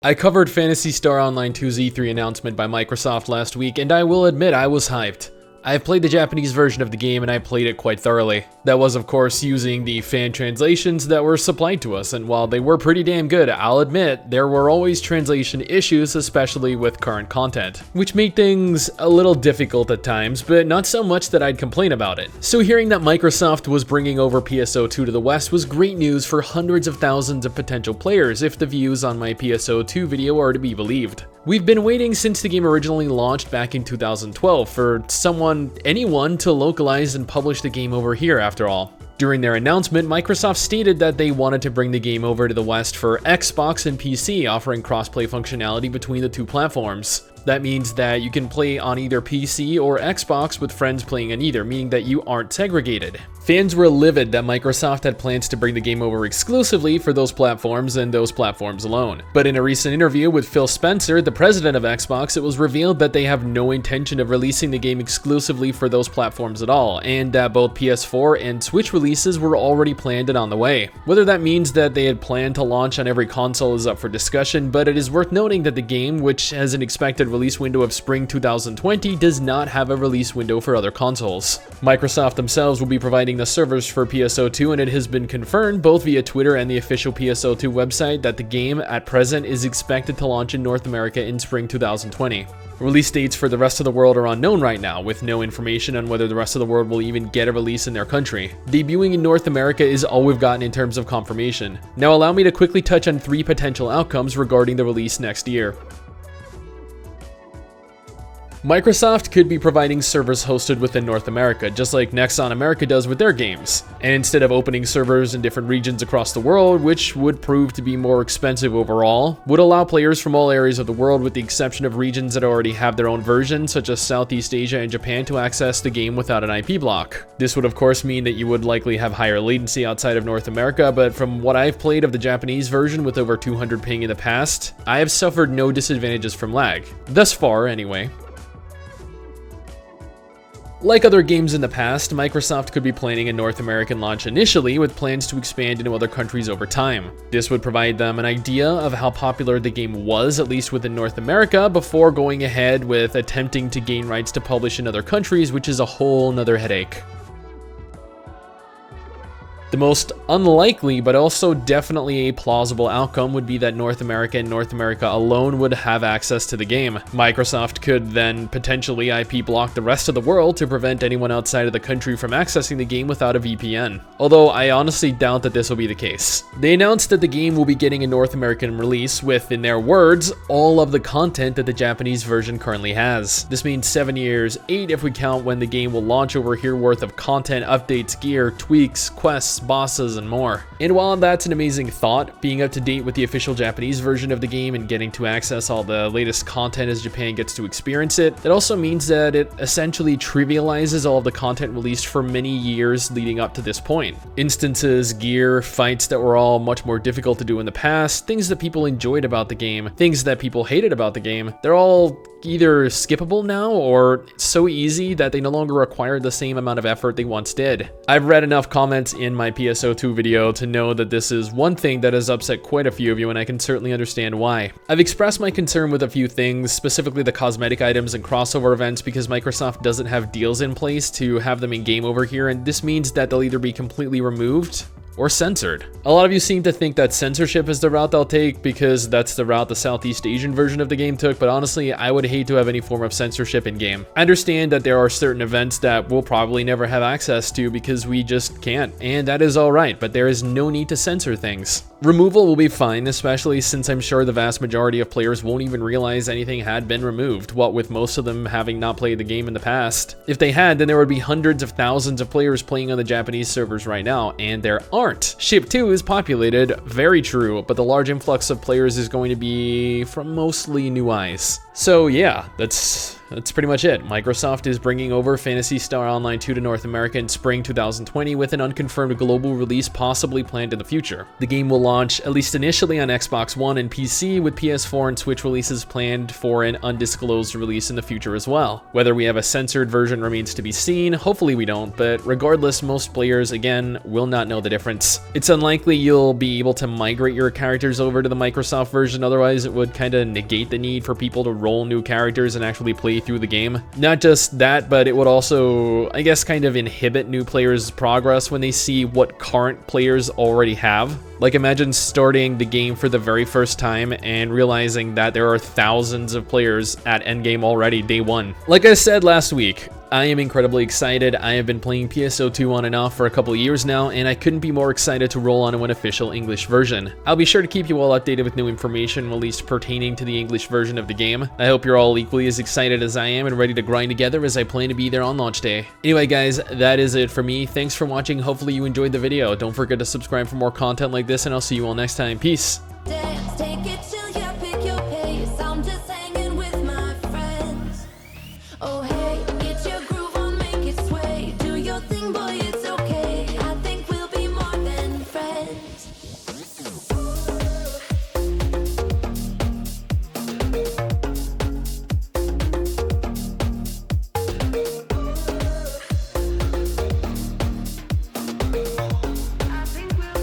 I covered Phantasy Star Online 2's E3 announcement by Microsoft last week, and I will admit I was hyped. I've played the Japanese version of the game and I played it quite thoroughly. That was of course using the fan translations that were supplied to us, and while they were pretty damn good, I'll admit there were always translation issues, especially with current content, which made things a little difficult at times, but not so much that I'd complain about it. So hearing that Microsoft was bringing over PSO2 to the West was great news for hundreds of thousands of potential players if the views on my PSO2 video are to be believed. We've been waiting since the game originally launched back in 2012 for anyone to localize and publish the game over here after all. During their announcement, Microsoft stated that they wanted to bring the game over to the West for Xbox and PC, offering crossplay functionality between the two platforms. That means that you can play on either PC or Xbox with friends playing on either, meaning that you aren't segregated. Fans were livid that Microsoft had plans to bring the game over exclusively for those platforms and those platforms alone. But in a recent interview with Phil Spencer, the president of Xbox, it was revealed that they have no intention of releasing the game exclusively for those platforms at all, and that both PS4 and Switch releases were already planned and on the way. Whether that means that they had planned to launch on every console is up for discussion, but it is worth noting that the game, which has an expected release window of spring 2020, does not have a release window for other consoles. Microsoft themselves will be providing the servers for PSO2, and it has been confirmed both via Twitter and the official PSO2 website that the game at present is expected to launch in North America in spring 2020. Release dates for the rest of the world are unknown right now, with no information on whether the rest of the world will even get a release in their country. Debuting in North America is all we've gotten in terms of confirmation. Now allow me to quickly touch on 3 potential outcomes regarding the release next year. Microsoft could be providing servers hosted within North America, just like Nexon America does with their games. And instead of opening servers in different regions across the world, which would prove to be more expensive overall, would allow players from all areas of the world, with the exception of regions that already have their own versions, such as Southeast Asia and Japan, to access the game without an IP block. This would of course mean that you would likely have higher latency outside of North America, but from what I've played of the Japanese version with over 200 ping in the past, I have suffered no disadvantages from lag. Thus far, anyway. Like other games in the past, Microsoft could be planning a North American launch initially, with plans to expand into other countries over time. This would provide them an idea of how popular the game was, at least within North America, before going ahead with attempting to gain rights to publish in other countries, which is a whole nother headache. The most unlikely, but also definitely a plausible outcome would be that North America and North America alone would have access to the game. Microsoft could then potentially IP block the rest of the world to prevent anyone outside of the country from accessing the game without a VPN. Although I honestly doubt that this will be the case. They announced that the game will be getting a North American release with, in their words, all of the content that the Japanese version currently has. This means 7 years, 8 if we count when the game will launch over here worth of content, updates, gear, tweaks, quests, bosses, and more. And while that's an amazing thought, being up to date with the official Japanese version of the game and getting to access all the latest content as Japan gets to experience it, it also means that it essentially trivializes all of the content released for many years leading up to this point. Instances, gear, fights that were all much more difficult to do in the past, things that people enjoyed about the game, things that people hated about the game, they're all either skippable now or so easy that they no longer require the same amount of effort they once did. I've read enough comments in my PSO2 video to know that this is one thing that has upset quite a few of you, and I can certainly understand why. I've expressed my concern with a few things, specifically the cosmetic items and crossover events, because Microsoft doesn't have deals in place to have them in game over here, and this means that they'll either be completely removed or censored. A lot of you seem to think that censorship is the route they'll take because that's the route the Southeast Asian version of the game took, but honestly, I would hate to have any form of censorship in game. I understand that there are certain events that we'll probably never have access to because we just can't, and that is alright, but there is no need to censor things. Removal will be fine, especially since I'm sure the vast majority of players won't even realize anything had been removed, what with most of them having not played the game in the past. If they had, then there would be hundreds of thousands of players playing on the Japanese servers right now, and there aren't. Ship 2 is populated, very true, but the large influx of players is going to be from mostly new eyes. So yeah, that's That's pretty much it. Microsoft is bringing over Phantasy Star Online 2 to North America in spring 2020 with an unconfirmed global release possibly planned in the future. The game will launch, at least initially, on Xbox One and PC, with PS4 and Switch releases planned for an undisclosed release in the future as well. Whether we have a censored version remains to be seen, hopefully we don't, but regardless, most players, again, will not know the difference. It's unlikely you'll be able to migrate your characters over to the Microsoft version, otherwise it would kind of negate the need for people to roll new characters and actually play through the game. Not just that, but it would also, I guess, kind of inhibit new players' progress when they see what current players already have. Like, imagine starting the game for the very first time and realizing that there are thousands of players at endgame already day one. Like I said last week, I am incredibly excited. I have been playing PSO2 on and off for a couple of years now, and I couldn't be more excited to roll onto an official English version. I'll be sure to keep you all updated with new information released pertaining to the English version of the game. I hope you're all equally as excited as I am and ready to grind together, as I plan to be there on launch day. Anyway guys, that is it for me. Thanks for watching. Hopefully you enjoyed the video. Don't forget to subscribe for more content like this, and I'll see you all next time. Peace!